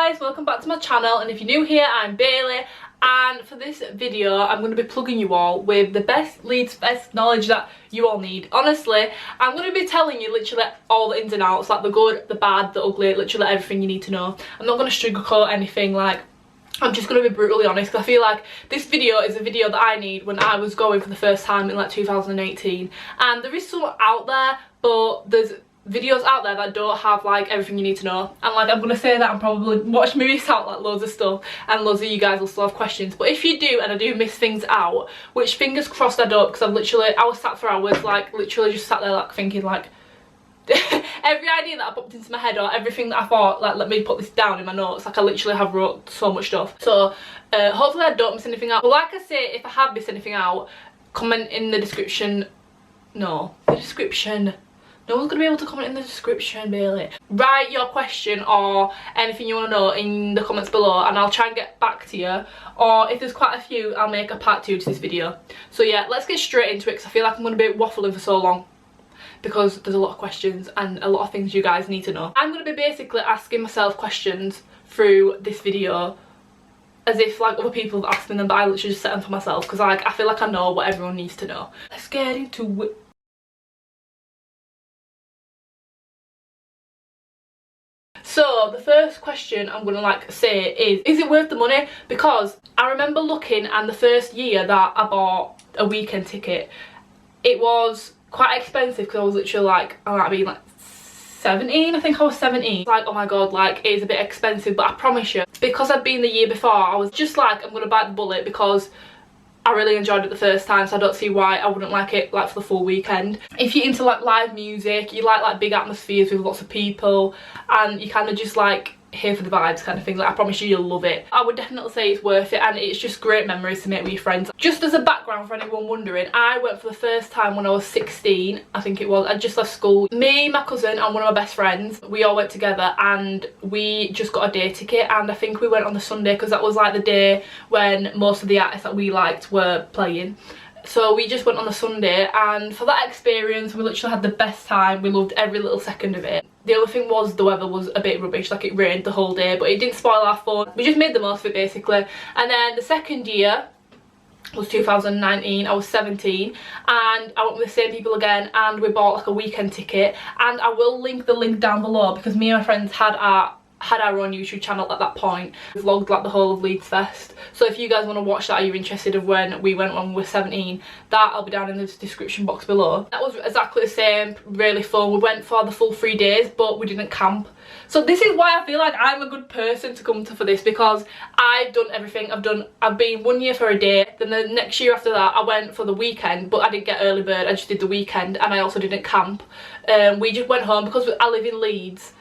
guys, welcome back to my channel, and if you're new here, I'm Bailie, and for this video I'm going to be plugging you all with the best Leeds Fest knowledge that you all need. Honestly, I'm going to be telling you literally all the ins and outs, like the good, the bad, the ugly, literally everything you need to know. I'm not going to sugarcoat anything, like I'm just going to be brutally honest, because I feel like this video is a video that I need when I was going for the first time in like 2018, and there is some out there, but there's videos out there that don't have like everything you need to know, and like I'm gonna say that I'm probably watch me miss out like loads of stuff, and loads of you guys will still have questions. But if you do, and I do miss things out, which fingers crossed I don't, because I was sat for hours, like literally just sat there like thinking like every idea that I popped into my head, or everything that I thought like let me put this down in my notes, like I literally have wrote so much stuff. So hopefully I don't miss anything out, but like I say, if I have missed anything out, comment in the description. No, the description. No one's going to be able to comment in the description, Bailie. Write your question or anything you want to know in the comments below, and I'll try and get back to you. Or if there's quite a few, I'll make a part 2 to this video. So yeah, let's get straight into it, because I feel like I'm going to be waffling for so long, because there's a lot of questions and a lot of things you guys need to know. I'm going to be basically asking myself questions through this video, as if like other people have asked me them, but I literally just set them for myself, because like I feel like I know what everyone needs to know. Let's get into it. So the first question I'm gonna like say is it worth the money? Because I remember looking, and the first year that I bought a weekend ticket, it was quite expensive, because I was literally like, I might be like 17, I think I was 17. Like, oh my god, like it is a bit expensive, but I promise you, because I'd been the year before, I was just like, I'm gonna bite the bullet, because I really enjoyed it the first time, so I don't see why I wouldn't like it like for the full weekend. If you're into like live music, you like big atmospheres with lots of people, and you kind of just like here for the vibes kind of thing, like I promise you, you'll love it. I would definitely say it's worth it, and it's just great memories to make with your friends. Just as a background for anyone wondering, I went for the first time when I was 16, I think it was. I just left school. Me, my cousin and one of my best friends, we all went together, and we just got a day ticket, and I think we went on the Sunday, because that was like the day when most of the artists that we liked were playing. So we just went on the Sunday, and for that experience we literally had the best time. We loved every little second of it. The other thing was the weather was a bit rubbish, like it rained the whole day, but it didn't spoil our fun. We just made the most of it basically. And then the second year was 2019, I was 17, and I went with the same people again, and we bought like a weekend ticket, and I will link the link down below, because me and my friends had our own YouTube channel at that point. We vlogged like the whole of Leeds Fest, so if you guys want to watch that, or you're interested of when we went when we were 17, that I'll be down in the description box below. That was exactly the same, really fun. We went for the full 3 days, but we didn't camp. So this is why I feel like I'm a good person to come to for this, because I've done everything. I've been 1 year for a day, then the next year after that I went for the weekend, but I didn't get early bird, I just did the weekend, and I also didn't camp. We just went home, because I live in Leeds,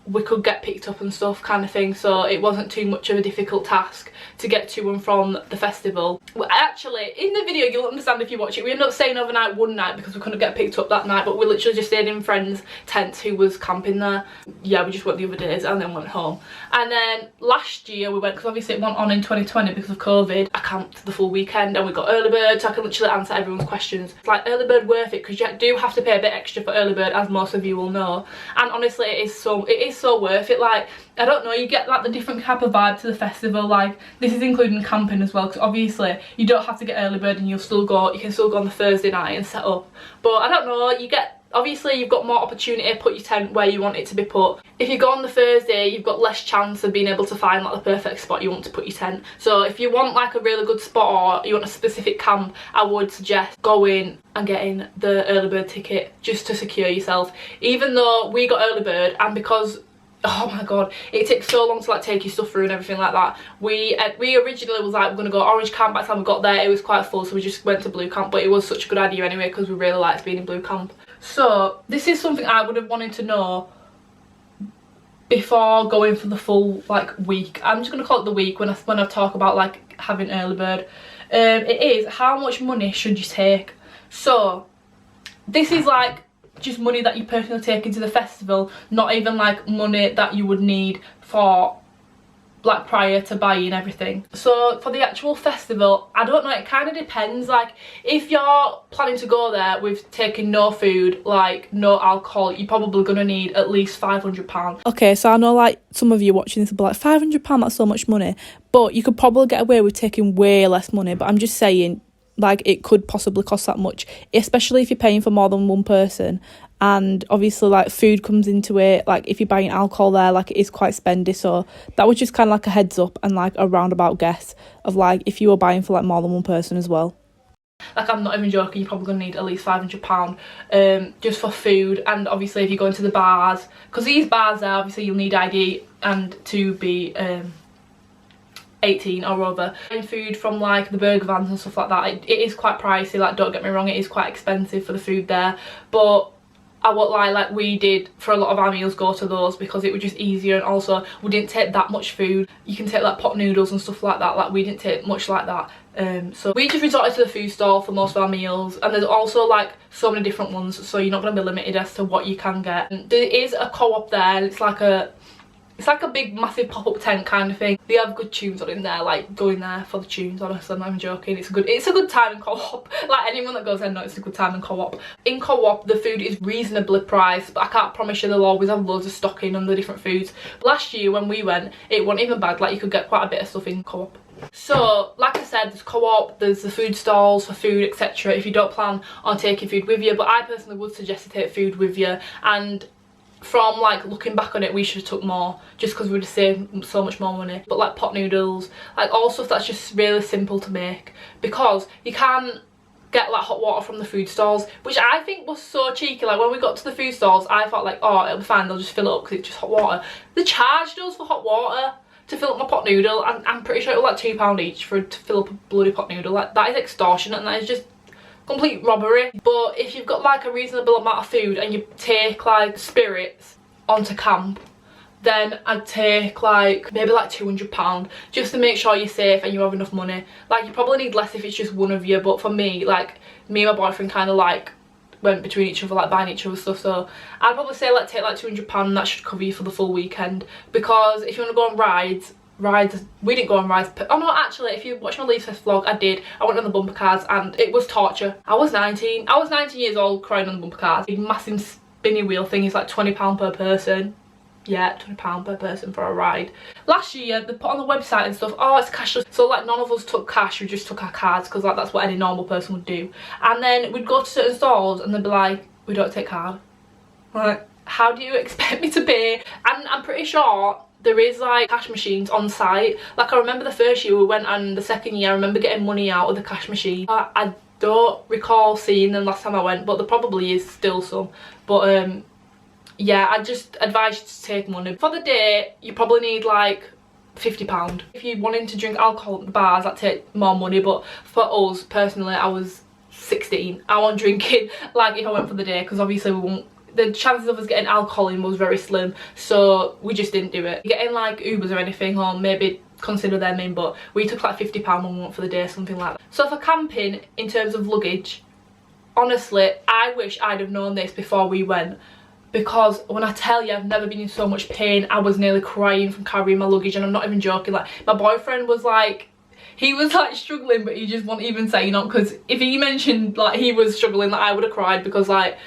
we could get picked up and stuff kind of thing, so it wasn't too much of a difficult task to get to and from the festival. Well, actually, in the video you'll understand if you watch it, we ended up staying overnight one night because we couldn't get picked up that night, but we literally just stayed in friends' tents who was camping there. Yeah, we just went the other days and then went home. And then last year we went, because obviously it went on in 2020 because of COVID, I camped the full weekend, and we got early bird, so I can literally answer everyone's questions. It's like early bird worth it, because you do have to pay a bit extra for early bird, as most of you will know, and honestly it is so worth it. Like, I don't know, you get like the different type of vibe to the festival. Like, this is including camping as well, because obviously you don't have to get early bird, and you can still go on the Thursday night and set up. But I don't know, obviously you've got more opportunity to put your tent where you want it to be put. If you go on the Thursday, you've got less chance of being able to find like the perfect spot you want to put your tent. So if you want like a really good spot, or you want a specific camp, I would suggest going and getting the early bird ticket, just to secure yourself. Even though we got early bird, and because oh my god, it takes so long to like take your stuff through and everything like that, we originally was like, we're gonna go orange camp. By the time we got there it was quite full, so we just went to blue camp, but it was such a good idea anyway, because we really liked being in blue camp. So this is something I would have wanted to know before going for the full like week. I'm just gonna call it the week when I talk about like having early bird. It is, how much money should you take? So this is like just money that you personally take into the festival, not even like money that you would need for like prior to buying everything. So for the actual festival, I don't know, it kind of depends. Like if you're planning to go there with taking no food, like no alcohol, you're probably gonna need at least £500. Okay, so I know like some of you watching this will be like, £500, that's so much money, but you could probably get away with taking way less money. But I'm just saying, like, it could possibly cost that much, especially if you're paying for more than one person. And obviously like food comes into it, like if you're buying alcohol there, like it is quite spendy. So that was just kind of like a heads up and like a roundabout guess of like if you were buying for like more than one person as well. Like I'm not even joking, you're probably going to need at least £500 just for food. And obviously if you go into the bars, because these bars there, obviously you'll need ID and to be 18 or over. Buying food from like the burger vans and stuff like that, it is quite pricey. Like don't get me wrong, it is quite expensive for the food there, but I won't lie, like we did for a lot of our meals go to those because it was just easier. And also we didn't take that much food. You can take like pot noodles and stuff like that, like we didn't take much like that. So we just resorted to the food stall for most of our meals, and there's also like so many different ones, so you're not going to be limited as to what you can get. There is a co-op there, it's like a big massive pop-up tent kind of thing. They have good tunes on in there, like going there for the tunes, honestly, I'm not even joking. It's a good time in co-op. Like anyone that goes there knows it's a good time in co-op. In co-op the food is reasonably priced, but I can't promise you they'll always have loads of stocking on the different foods. But last year when we went, it wasn't even bad, like you could get quite a bit of stuff in co-op. So like I said, there's co-op, there's the food stalls for food, etc. if you don't plan on taking food with you, but I personally would suggest to take food with you. And from like looking back on it, we should have took more just because we would have saved so much more money. But like pot noodles, like all stuff that's just really simple to make, because you can get like hot water from the food stalls, which I think was so cheeky. Like when we got to the food stalls, I thought like, oh, it'll be fine, they'll just fill it up because it's just hot water. They charged us for hot water to fill up my pot noodle, and I'm pretty sure it was like £2 each to fill up a bloody pot noodle. Like that is extortionate, and that is just complete robbery. But if you've got like a reasonable amount of food and you take like spirits onto camp, then I'd take like maybe like £200 just to make sure you're safe and you have enough money. Like you probably need less if it's just one of you, but for me, like me and my boyfriend kind of like went between each other, like buying each other stuff, so I'd probably say like take like £200 and that should cover you for the full weekend. Because if you want to go on rides, we didn't go on rides. Oh no, actually if you watch my Leeds Festival vlog, I did. I went on the bumper cars and it was torture. I was 19 years old crying on the bumper cars. The massive spinny wheel thing is like £20 per person. Yeah, £20 per person for a ride. Last year they put on the website and stuff, oh it's cashless, so like none of us took cash, we just took our cards, because like that's what any normal person would do. And then we'd go to certain stalls and they'd be like, we don't take card. Like, how do you expect me to pay? And I'm pretty sure there is like cash machines on site. Like I remember the first year we went, and the second year I remember getting money out of the cash machine. I don't recall seeing them last time I went, but there probably is still some. But yeah, I just advise you to take money. For the day, you probably need like £50. If you're wanting to drink alcohol at the bars, that take more money, but for us personally, I was 16. I wasn't drinking like if I went for the day, because obviously the chances of us getting alcohol in was very slim, so we just didn't do it. Getting like Ubers or anything, or maybe consider them in, but we took like £50 when we went for the day, something like that. So for camping, in terms of luggage, honestly, I wish I'd have known this before we went. Because when I tell you, I've never been in so much pain. I was nearly crying from carrying my luggage, and I'm not even joking. Like my boyfriend was like, he was like struggling, but he just won't even say, you know, because if he mentioned like he was struggling, like I would have cried, because like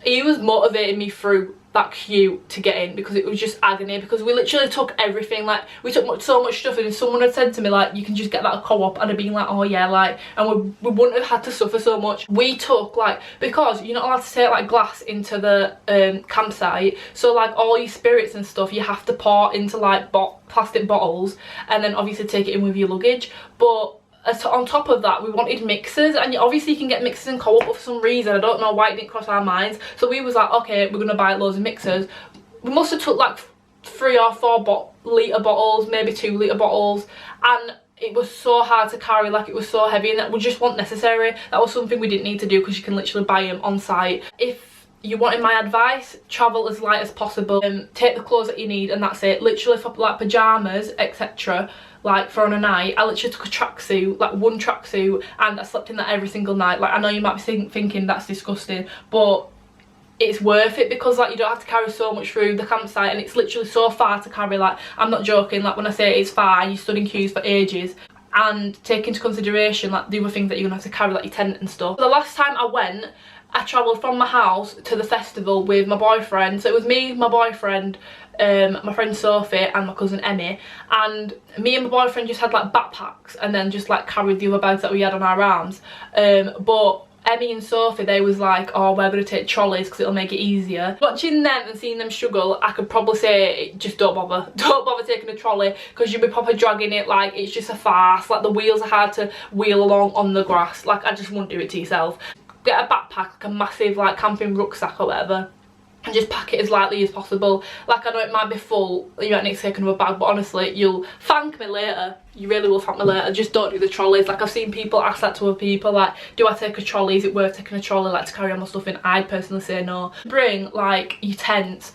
he was motivating me through that queue to get in, because it was just agony, because we literally took everything. Like we took so much stuff, and if someone had said to me like you can just get that at co-op, I'd have been like, oh yeah, like, and we wouldn't have had to suffer so much. We took like, because you're not allowed to take like glass into the campsite, so like all your spirits and stuff you have to pour into like plastic bottles, and then obviously take it in with your luggage. But on top of that, we wanted mixers, and obviously you can get mixers in co-op, but for some reason I don't know why it didn't cross our minds. So we was like, okay, we're gonna buy loads of mixers. We must have took like 3 or 4 litre bottles, maybe 2 litre bottles, and it was so hard to carry, like it was so heavy, and that was just wasn't necessary. That was something we didn't need to do, because you can literally buy them on site. If you wanted my advice, travel as light as possible, take the clothes that you need, and that's it. Literally for like pyjamas, etc., like for on a night, I literally took a tracksuit, like one tracksuit, and I slept in that every single night. Like I know you might be thinking that's disgusting, but it's worth it, because like you don't have to carry so much through the campsite, and it's literally so far to carry. Like, I'm not joking, like when I say it's far, you stood in queues for ages. And take into consideration like the other things that you're gonna have to carry, like your tent and stuff. The last time I went, I travelled from my house to the festival with my boyfriend. So it was me, my boyfriend, my friend Sophie and my cousin Emmy, and me and my boyfriend just had like backpacks and then just like carried the other bags that we had on our arms. But Emmy and Sophie, they was like, oh, we're going to take trolleys because it'll make it easier. Watching them and seeing them struggle, I could probably say, just don't bother. Don't bother taking a trolley, because you'll be proper dragging it, like it's just a farce. Like the wheels are hard to wheel along on the grass. Like I just wouldn't do it to yourself. Get a backpack, like a massive like camping rucksack or whatever, and just pack it as lightly as possible. Like, I know it might be full, you might need to take another bag, but honestly, you'll thank me later. You really will thank me later. Just don't do the trolleys. Like, I've seen people ask that to other people, like, do I take a trolley? Is it worth taking a trolley, like, to carry all my stuff in? I'd personally say no. Bring, like, your tent,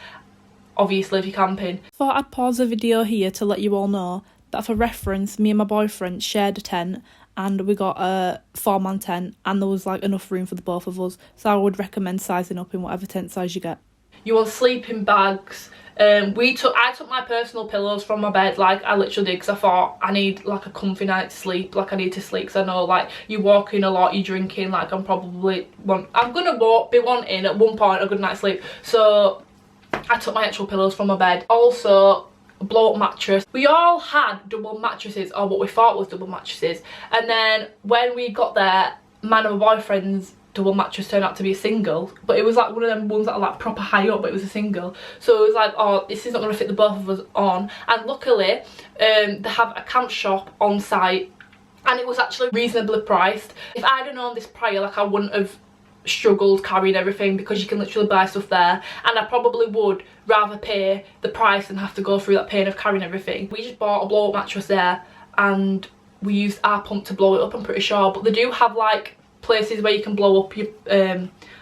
obviously, if you're camping. Thought I'd pause the video here to let you all know that, for reference, me and my boyfriend shared a tent, and we got a 4-man tent, and there was like enough room for the both of us, so I would recommend sizing up in whatever tent size you get. You want sleeping bags. I took my personal pillows from my bed, like I literally did, because I thought I need like a comfy night's sleep. Like I need to sleep, because I know like you're walking a lot, you're drinking, like I'm gonna be wanting at one point a good night's sleep. So I took my actual pillows from my bed. Also, a blow up mattress. We all had double mattresses, or what we thought was double mattresses, and then when we got there, mine and my boyfriend's double mattress turned out to be a single, but it was like one of them ones that are like proper high up, but it was a single. So it was like, oh, this is not going to fit the both of us on. And luckily they have a camp shop on site, and it was actually reasonably priced. If I'd have known this prior, like I wouldn't have struggled carrying everything, because you can literally buy stuff there, and I probably would rather pay the price than have to go through that pain of carrying everything. We just bought a blow up mattress there, and we used our pump to blow it up, I'm pretty sure. But they do have like places where you can blow up your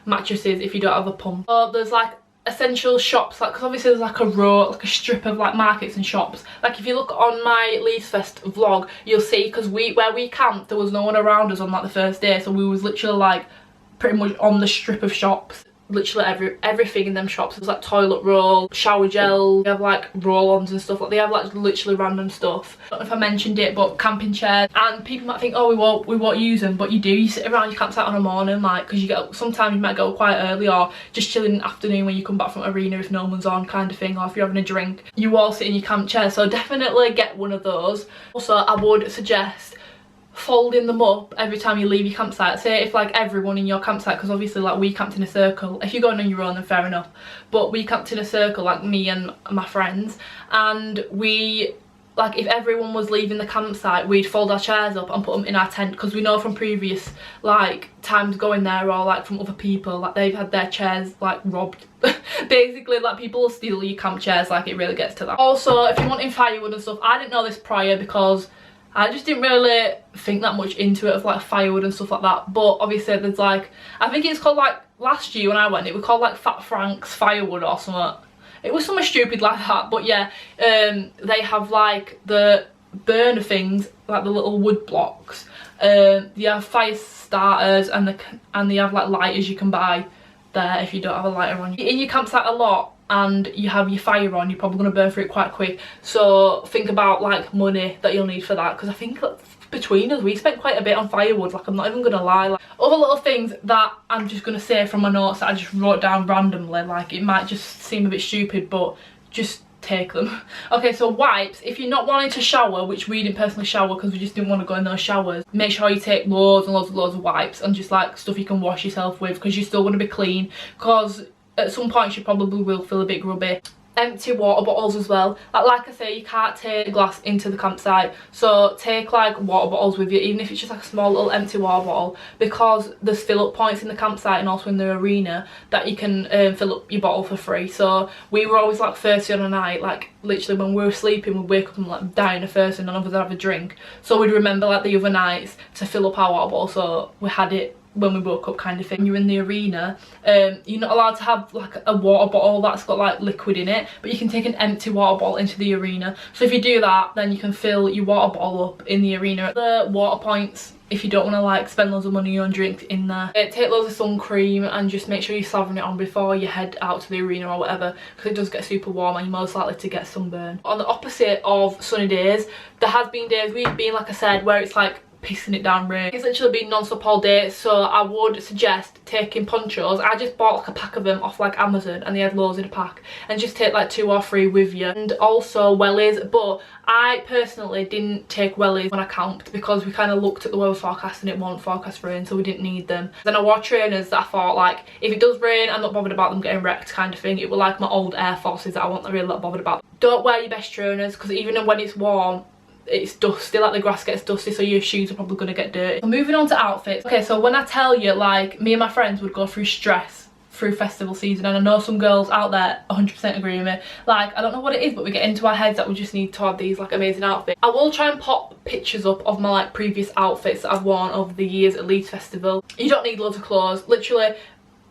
mattresses if you don't have a pump. So there's like essential shops, like, because obviously there's like a row, like a strip of like markets and shops. Like if you look on my Leeds Fest vlog, you'll see, because where we camped, there was no one around us on like the first day, so we was literally like pretty much on the strip of shops. Literally everything in them shops. There's like toilet roll, shower gel, they have like roll-ons and stuff. Like they have like literally random stuff. I don't know if I mentioned it, but camping chairs. And people might think, oh, we won't use them, but you do. You sit around your campsite on a morning, like, because sometimes you might go quite early, or just chilling in the afternoon when you come back from arena if no one's on, kind of thing, or if you're having a drink. You all sit in your camp chair, so definitely get one of those. Also, I would suggest folding them up every time you leave your campsite. Say if like everyone in your campsite, because obviously like we camped in a circle. If you're going on your own, then fair enough, but we camped in a circle, like me and my friends, and we, like, if everyone was leaving the campsite, we'd fold our chairs up and put them in our tent, because we know from previous like times going there, or like from other people, like they've had their chairs like robbed. Basically, like people will steal your camp chairs, like it really gets to that. Also, if you're wanting firewood and stuff, I didn't know this prior, because I just didn't really think that much into it, of like firewood and stuff like that. But obviously there's like, I think it's called, like last year when I went, it was called like Fat Frank's firewood or something. It was something stupid like that. But yeah, they have like the burner things, like the little wood blocks. They have fire starters, and they have like lighters you can buy there if you don't have a lighter on. In your campsite a lot, and you have your fire on, you're probably going to burn through it quite quick. So think about like money that you'll need for that, because I think between us we spent quite a bit on firewood, like I'm not even going to lie. Like, other little things that I'm just going to say from my notes that I just wrote down randomly, like it might just seem a bit stupid, but just take them. Okay, so wipes. If you're not wanting to shower, which we didn't personally shower because we just didn't want to go in those showers, make sure you take loads and loads of wipes, and just like stuff you can wash yourself with, because you still want to be clean, because at some point you probably will feel a bit grubby. Empty water bottles as well. Like I say, you can't take glass into the campsite, so take like water bottles with you, even if it's just like a small little empty water bottle, because there's fill up points in the campsite and also in the arena that you can fill up your bottle for free. So we were always like thirsty on a night, like literally when we were sleeping we'd wake up and like dying of thirst, and none of us would have a drink, so we'd remember like the other nights to fill up our water bottle, so we had it when we woke up kind of thing. You're in the arena, you're not allowed to have like a water bottle that's got like liquid in it, but you can take an empty water bottle into the arena. So if you do that, then you can fill your water bottle up in the arena. The water points, if you don't want to like spend loads of money on drinks in there, take loads of sun cream and just make sure you're slathering it on before you head out to the arena or whatever, because it does get super warm and you're most likely to get sunburn. On the opposite of sunny days, there has been days we've been, like I said, where it's like pissing it down rain. It's literally been non-stop all day, so I would suggest taking ponchos. I just bought like a pack of them off like Amazon, and they had loads in a pack, and just take like 2 or 3 with you. And also wellies, but I personally didn't take wellies when I camped because we kind of looked at the weather forecast and it won't forecast rain, so we didn't need them. Then I wore trainers that I thought, like, if it does rain, I'm not bothered about them getting wrecked kind of thing. It were like my old Air Forces that I wasn't really bothered about. Don't wear your best trainers, because even when it's warm, it's dusty, like the grass gets dusty, so your shoes are probably going to get dirty. So moving on to outfits. Okay, so when I tell you, like, me and my friends would go through stress through festival season, and I know some girls out there 100% agree with me, like, I don't know what it is, but we get into our heads that we just need to have these like amazing outfits. I will try and pop pictures up of my like previous outfits that I've worn over the years at Leeds Festival. You don't need loads of clothes, literally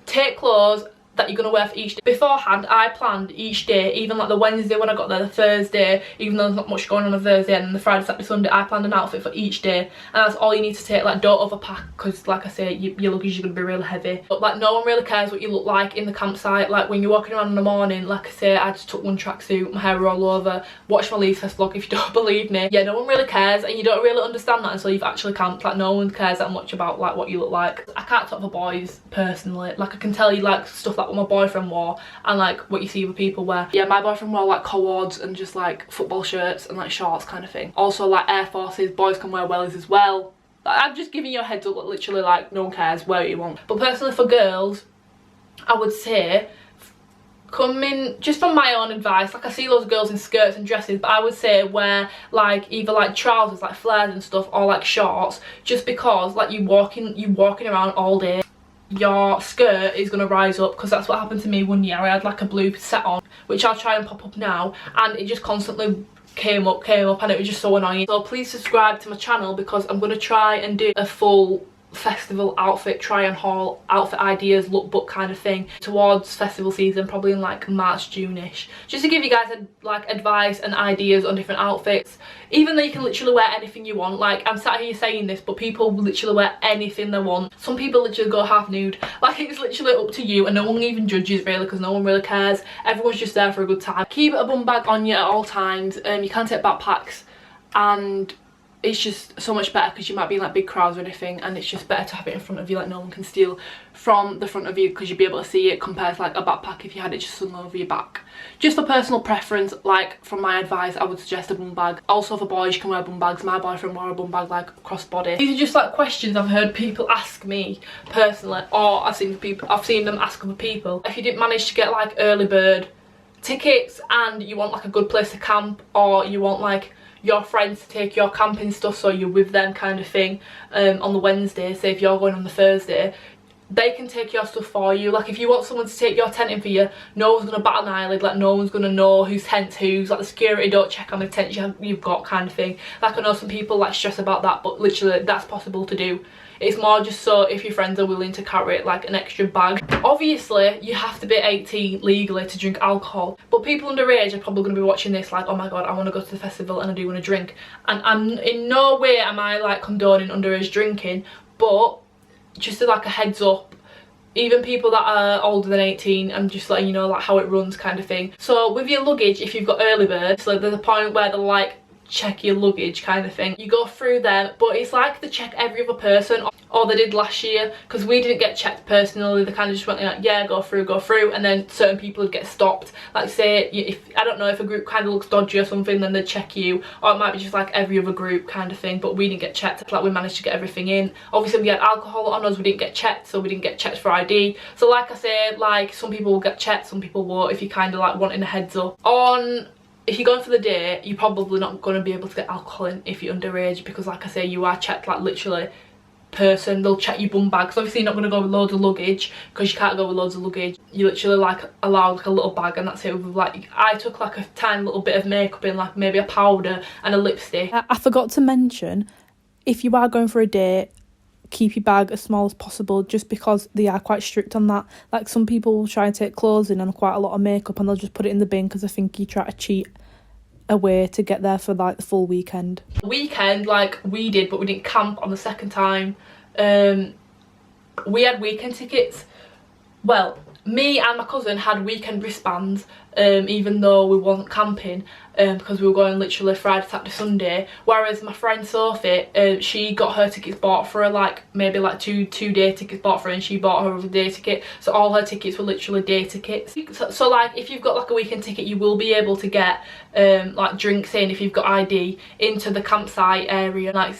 take clothes that you're going to wear for each day. Beforehand, I planned each day, even like the Wednesday when I got there, the Thursday, even though there's not much going on Thursday, and then the Friday, Saturday, Sunday, I planned an outfit for each day, and that's all you need to take. Like, don't overpack, because like I say, your luggage is going to be really heavy. But like, no one really cares what you look like in the campsite. Like, when you're walking around in the morning, like I say, I just took one tracksuit, my hair all over, watch my Leeds Fest vlog if you don't believe me. Yeah, no one really cares, and you don't really understand that until you've actually camped. Like, no one cares that much about like what you look like. I can't talk for boys personally. Like, I can tell you like stuff that my boyfriend wore and like what you see other people wear. Yeah, my boyfriend wore like cords and just like football shirts and like shorts kind of thing. Also like Air Forces, boys can wear wellies as well. Like, I'm just giving you a heads up, literally, like, no one cares, wear what you want. But personally for girls, I would say, coming just from my own advice, like I see loads of girls in skirts and dresses, but I would say wear like either like trousers, like flares and stuff, or like shorts, just because like you walking around all day, your skirt is going to rise up, because that's what happened to me one year. I had like a blue set on, which I'll try and pop up now, and it just constantly came up, and it was just so annoying. So please subscribe to my channel, because I'm going to try and do a full festival outfit try and haul, outfit ideas, lookbook kind of thing towards festival season, probably in like March, June-ish, just to give you guys like advice and ideas on different outfits. Even though you can literally wear anything you want, like I'm sat here saying this, but people literally wear anything they want. Some people literally go half nude. Like, it's literally up to you, and no one even judges really, because no one really cares. Everyone's just there for a good time. Keep a bum bag on you at all times. You can take backpacks, and it's just so much better because you might be in like big crowds or anything, and it's just better to have it in front of you, like no one can steal from the front of you, because you'd be able to see it, compared to like a backpack if you had it just slung over your back. Just for personal preference, like from my advice, I would suggest a bum bag. Also for boys, you can wear bum bags. My boyfriend wore a bum bag like crossbody. These are just like questions I've heard people ask me personally, or I've seen them ask other people. If you didn't manage to get like early bird tickets and you want like a good place to camp, or you want like your friends to take your camping stuff so you're with them kind of thing, on the Wednesday, say if you're going on the Thursday, they can take your stuff for you. Like, if you want someone to take your tent in for you, no one's gonna bat an eyelid. Like, no one's gonna know whose tent's whose. Like, the security don't check how many tents you've got kind of thing. Like, I know some people like stress about that, but literally that's possible to do. It's more just so if your friends are willing to carry it, like an extra bag. Obviously, you have to be 18 legally to drink alcohol, but people underage are probably going to be watching this like, oh my god, I want to go to the festival and I do want to drink. And I'm in no way am I like condoning underage drinking, but just as like a heads up, even people that are older than 18, I'm just letting you know like how it runs kind of thing. So with your luggage, if you've got early bird, so there's a point where they're like, check your luggage kind of thing. You go through them, but it's like they check every other person, or they did last year, because we didn't get checked personally. They kind of just went like, yeah, go through, and then certain people would get stopped. Like, say if I don't know, if a group kind of looks dodgy or something, then they'd check you, or it might be just like every other group kind of thing. But we didn't get checked. Like, we managed to get everything in. Obviously we had alcohol on us, we didn't get checked, so we didn't get checked for ID. So like I said, like some people will get checked, some people won't, if you kind of like wanting a heads up. If you're going for the day, you're probably not going to be able to get alcohol in if you're underage, because like I say, you are checked like literally person. They'll check your bum bag, because obviously you're not going to go with loads of luggage, because you can't go with loads of luggage. You literally like allow like a little bag, and that's it. With like, I took like a tiny little bit of makeup in, like maybe a powder and a lipstick. I forgot to mention, if you are going for a date, keep your bag as small as possible, just because they are quite strict on that. Like, some people will try and take clothes in and quite a lot of makeup, and they'll just put it in the bin because I think you try to cheat away to get there for like the full weekend. Weekend, like we did, but we didn't camp on the second time. We had weekend tickets. Well, me and my cousin had weekend wristbands, even though we wasn't camping, because we were going literally Friday, Saturday, Sunday. Whereas my friend Sophie, she got her tickets bought for her, like maybe like two day tickets bought for her, and she bought her a day ticket. So all her tickets were literally day tickets. So like, if you've got like a weekend ticket, you will be able to get like drinks in if you've got ID into the campsite area. Like,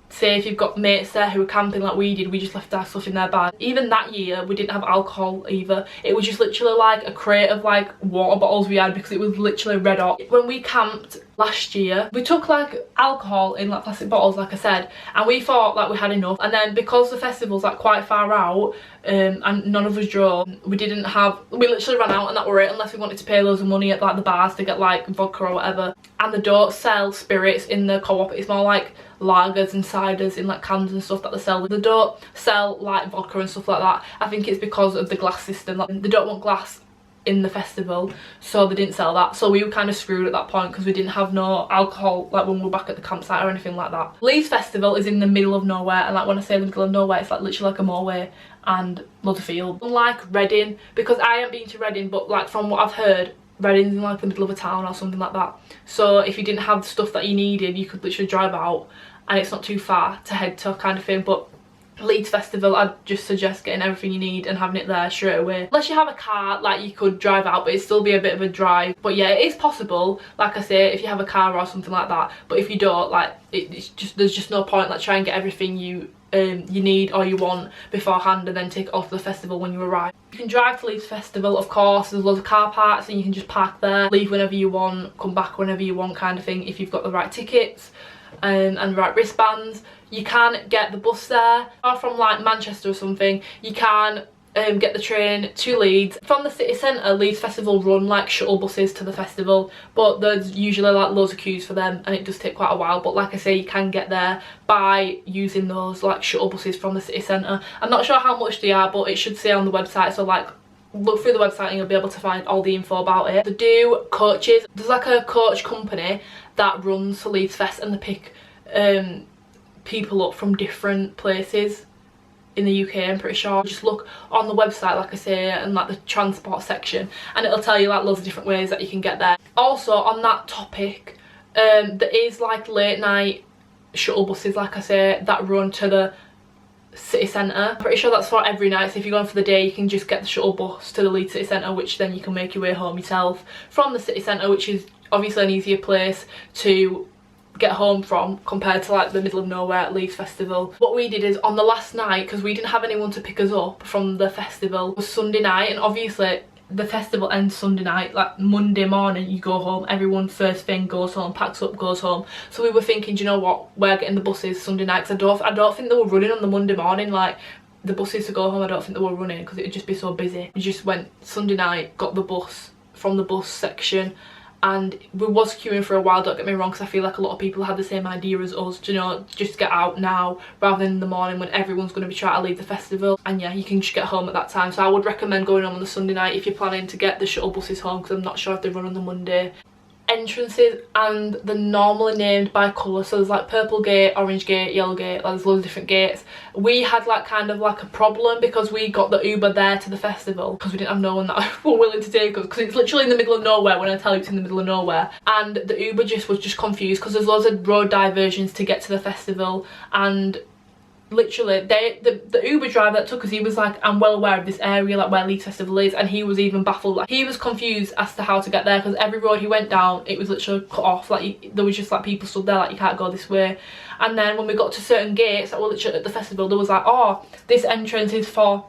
say if you've got mates there who are camping like we did, we just left our stuff in their bag. Even that year we didn't have alcohol either. It was just literally like a crate of like water bottles we had, because it was literally red hot. When we camped last year, we took like alcohol in like plastic bottles, like I said, and we thought like we had enough. And then because the festival's like quite far out, and none of us drove, we literally ran out, and that were it, unless we wanted to pay loads of money at like the bars to get like vodka or whatever. And they don't sell spirits in the co-op, it's more like lagers and ciders in like cans and stuff that they sell. They don't sell like vodka and stuff like that. I think it's because of the glass system, like, they don't want glass in the festival, so they didn't sell that. So we were kind of screwed at that point, because we didn't have no alcohol like when we were back at the campsite or anything like that. Leeds Festival is in the middle of nowhere, and like when I say the middle of nowhere, it's like literally like a moorway and loads of fields. Unlike Reading, because I haven't been to Reading, but like from what I've heard, Reading's in like the middle of a town or something like that. So if you didn't have the stuff that you needed, you could literally drive out, and it's not too far to head to, kind of thing. But Leeds Festival, I'd just suggest getting everything you need and having it there straight away. Unless you have a car, like you could drive out, but it'd still be a bit of a drive. But yeah, it is possible, like I say, if you have a car or something like that. But if you don't, like, there's just no point like trying to get everything you need or you want beforehand and then take it off the festival when you arrive. You can drive to Leeds Festival, of course. There's loads of car parks and you can just park there, leave whenever you want, come back whenever you want, kind of thing, if you've got the right tickets and the right wristbands. You can get the bus there, or from like Manchester or something, you can get the train to Leeds. From the city centre, Leeds Festival run like shuttle buses to the festival, but there's usually like loads of queues for them, and it does take quite a while. But like I say, you can get there by using those like shuttle buses from the city centre. I'm not sure how much they are, but it should say on the website, so like look through the website and you'll be able to find all the info about it. They do coaches. There's like a coach company that runs for Leeds Fest, and they pick people up from different places in the UK, I'm pretty sure. Just look on the website, like I say, and like the transport section, and it'll tell you like loads of different ways that you can get there. Also on that topic, there is like late night shuttle buses, like I say, that run to the city centre. I'm pretty sure that's for every night, so if you're going for the day, you can just get the shuttle bus to the Leeds city centre, which then you can make your way home yourself from the city centre, which is obviously an easier place to get home from compared to like the middle of nowhere at Leeds Festival. What we did is on the last night, because we didn't have anyone to pick us up from the festival, it was Sunday night, and obviously the festival ends Sunday night. Like Monday morning you go home, everyone first thing goes home, packs up, goes home. So we were thinking, do you know what, we're getting the buses Sunday night, because I don't think they were running on the Monday morning. Like the buses to go home, I don't think they were running because it would just be so busy. We just went Sunday night, got the bus from the bus section, and we was queuing for a while, don't get me wrong, because I feel like a lot of people had the same idea as us, you know, just get out now rather than in the morning when everyone's going to be trying to leave the festival. And yeah, you can just get home at that time. So I would recommend going on the Sunday night if you're planning to get the shuttle buses home, because I'm not sure if they run on the Monday. Entrances, and they're normally named by colour, so there's like purple gate, orange gate, yellow gate, like there's loads of different gates. We had like kind of like a problem because we got the Uber there to the festival because we didn't have no one that were willing to take us, because it's literally in the middle of nowhere. When I tell you it's in the middle of nowhere, and the Uber was just confused because there's loads of road diversions to get to the festival, and literally the Uber driver that took us, he was like, I'm well aware of this area, like where Leeds Festival is, and he was even baffled. Like he was confused as to how to get there, because every road he went down, it was literally cut off. Like there was just like people stood there like, you can't go this way. And then when we got to certain gates that were literally at the festival, there was like, oh, this entrance is for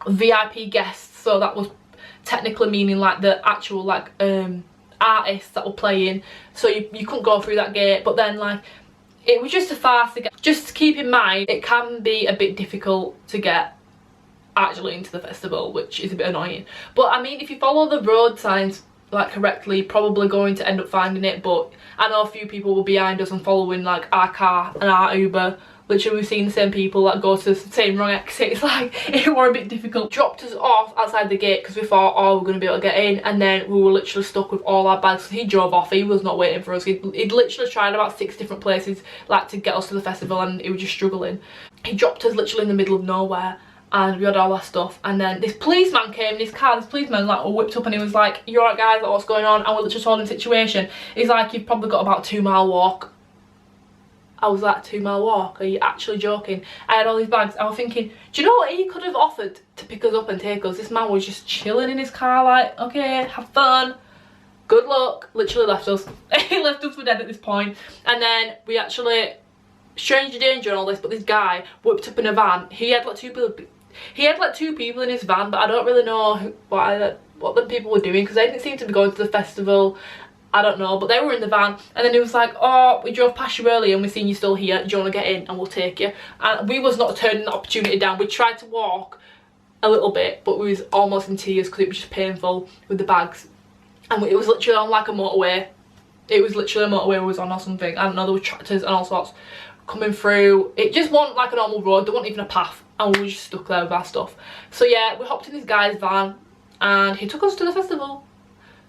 VIP guests. So that was technically meaning like the actual like artists that were playing, so you couldn't go through that gate. But then like it was just a farce to get. Just keep in mind, it can be a bit difficult to get actually into the festival, which is a bit annoying. But I mean, if you follow the road signs, like correctly, probably going to end up finding it. But I know a few people were behind us and following like our car and our Uber. Literally, we've seen the same people that go to the same wrong exit. It's like, it were a bit difficult. Dropped us off outside the gate because we thought, oh, we're going to be able to get in. And then we were literally stuck with all our bags. So he drove off. He was not waiting for us. He'd literally tried about 6 different places like to get us to the festival, and he was just struggling. He dropped us literally in the middle of nowhere. And we had all our stuff, and then this policeman came in his car. This policeman like whipped up and he was like, "You alright guys, like, what's going on?" And we literally told him the situation. He's like, "You've probably got about a 2-mile walk." I was like, 2-mile walk? Are you actually joking? I had all these bags. I was thinking, do you know what he could have offered to pick us up and take us? This man was just chilling in his car like, okay, have fun, good luck. Literally left us. He left us for dead at this point. And then we actually, stranger danger and all this, but this guy whipped up in a van. He had like 2 people in his van, but I don't really know what the people were doing because they didn't seem to be going to the festival. I don't know, but they were in the van, and then he was like, "Oh, we drove past you earlier and we've seen you still here. Do you want to get in and we'll take you?" And we was not turning the opportunity down. We tried to walk a little bit, but we was almost in tears because it was just painful with the bags. And it was literally on like a motorway. It was literally a motorway we was on or something. I don't know, there were tractors and all sorts coming through. It just wasn't like a normal road. There wasn't even a path, and we were just stuck there with our stuff. So yeah, we hopped in this guy's van and he took us to the festival.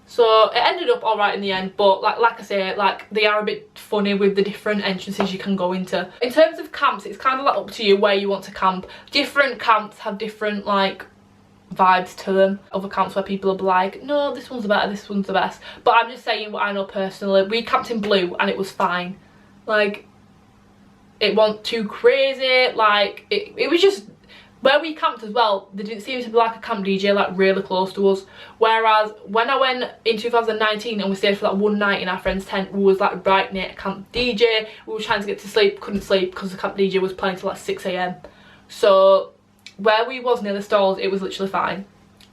So it ended up alright in the end, but like I say, like they are a bit funny with the different entrances you can go into. In terms of camps, it's kind of like up to you where you want to camp. Different camps have different like vibes to them. Other camps where people will be like, no, this one's better, this one's the best. But I'm just saying what I know personally. We camped in Blue and it was fine. Like, it wasn't too crazy. Like, it was just, where we camped as well, there didn't seem to be like a camp DJ like really close to us. Whereas when I went in 2019 and we stayed for that one night in our friend's tent, we was like right near camp DJ. We were trying to get to sleep, couldn't sleep because the camp DJ was playing till like 6 AM. So where we was near the stalls, it was literally fine.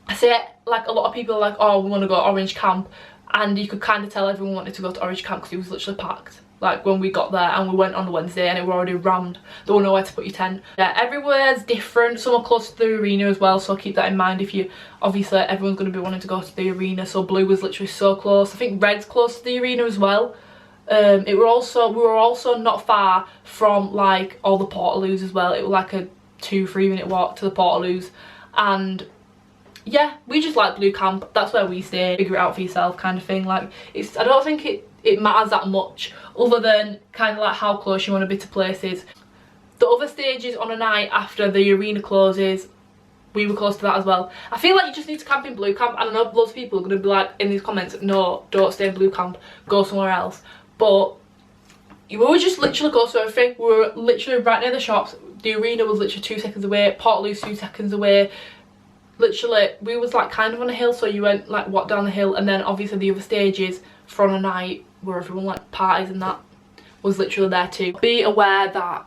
I say, like, a lot of people are like, oh, we want to go to Orange Camp, and you could kind of tell everyone wanted to go to Orange Camp because it was literally packed. Like when we got there, and we went on the Wednesday and it were already rammed. There was nowhere to put your tent. Yeah, everywhere's different. Some are close to the arena as well, so keep that in mind. If you, obviously everyone's going to be wanting to go to the arena, so Blue was literally so close. I think Red's close to the arena as well. We were also not far from like all the Portaloos as well. It was like a 2-3 minute walk to the Portaloos, and yeah, we just like Blue Camp. That's where we stay. Figure it out for yourself kind of thing. Like, it's, I don't think it matters that much, other than kind of like how close you want to be to places. The other stages on a night after the arena closes, we were close to that as well. I feel like you just need to camp in Blue Camp. I don't know, loads of people are going to be like in these comments, no, don't stay in Blue Camp, go somewhere else. But we were just literally close to everything. We were literally right near the shops. The arena was literally 2 seconds away, Portaloo's 2 seconds away. Literally, we was like kind of on a hill, so you went like walk down the hill, and then obviously the other stages for on a night where everyone like parties and that was literally there too. Be aware that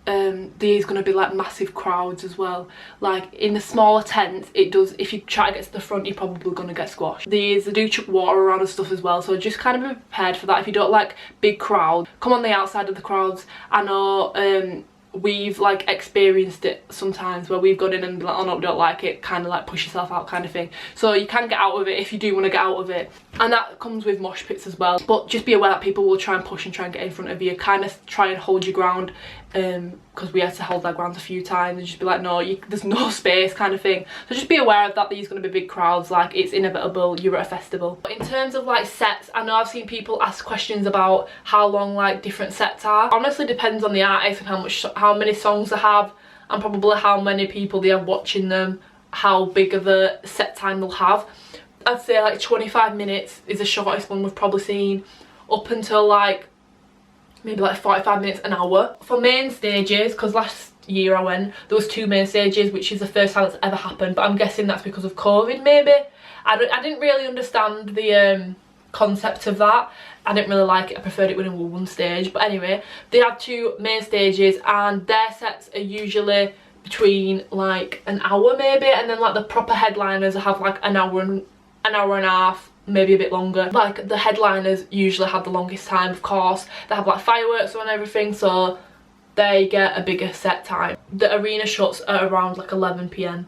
there's going to be like massive crowds as well. Like in the smaller tents, it does, if you try to get to the front, you're probably going to get squashed. They do chuck water around and stuff as well, so just kind of be prepared for that. If you don't like big crowds, come on the outside of the crowds. I know we've like experienced it sometimes where we've gone in and be like, oh no, we don't like it, kind of like push yourself out kind of thing. So you can get out of it if you do want to get out of it, and that comes with mosh pits as well. But just be aware that people will try and push and try and get in front of you. Kind of try and hold your ground, because we had to hold our ground a few times and just be like, no, there's no space kind of thing. So just be aware of that, there's going to be big crowds. Like, it's inevitable, you're at a festival. But in terms of like sets, I know I've seen people ask questions about how long like different sets are. Honestly, depends on the artist and how many songs they have, and probably how many people they have watching them, how big of a set time they'll have. I'd say like 25 minutes is the shortest one we've probably seen, up until like maybe like 45 minutes, an hour. For main stages, because last year I went, there was 2 main stages, which is the first time that's ever happened, but I'm guessing that's because of COVID maybe. I didn't really understand the concept of that. I didn't really like it. I preferred it when it was 1 stage. But anyway, they have 2 main stages, and their sets are usually between like an hour maybe, and then like the proper headliners have like an hour and a half, maybe a bit longer. Like the headliners usually have the longest time, of course. They have like fireworks on everything, so they get a bigger set time. The arena shuts at around like 11 PM.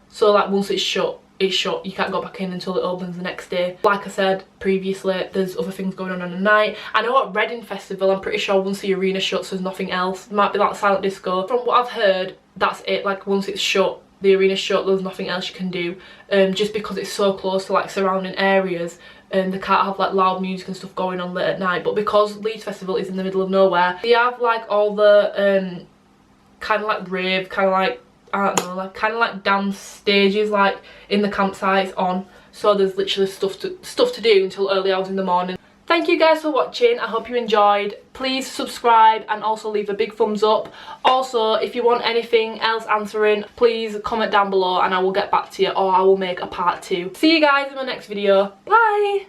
So like once it's shut, it's shut. You can't go back in until it opens the next day. Like I said previously, there's other things going on the night. I know at Reading Festival, I'm pretty sure once the arena shuts, there's nothing else. It might be like silent disco. From what I've heard, that's it. Like once it's shut, the arena's shut, there's nothing else you can do. Just because it's so close to like surrounding areas, and they can't have like loud music and stuff going on late at night. But because Leeds Festival is in the middle of nowhere, they have like all the kind of like rave, kind of like, I don't know, like kind of like dance stages like in the campsites on. So there's literally stuff to do until early hours in the morning. Thank you guys for watching. I hope you enjoyed. Please subscribe and also leave a big thumbs up. Also, if you want anything else answering, please comment down below and I will get back to you, or I will make a part 2. See you guys in my next video. Bye!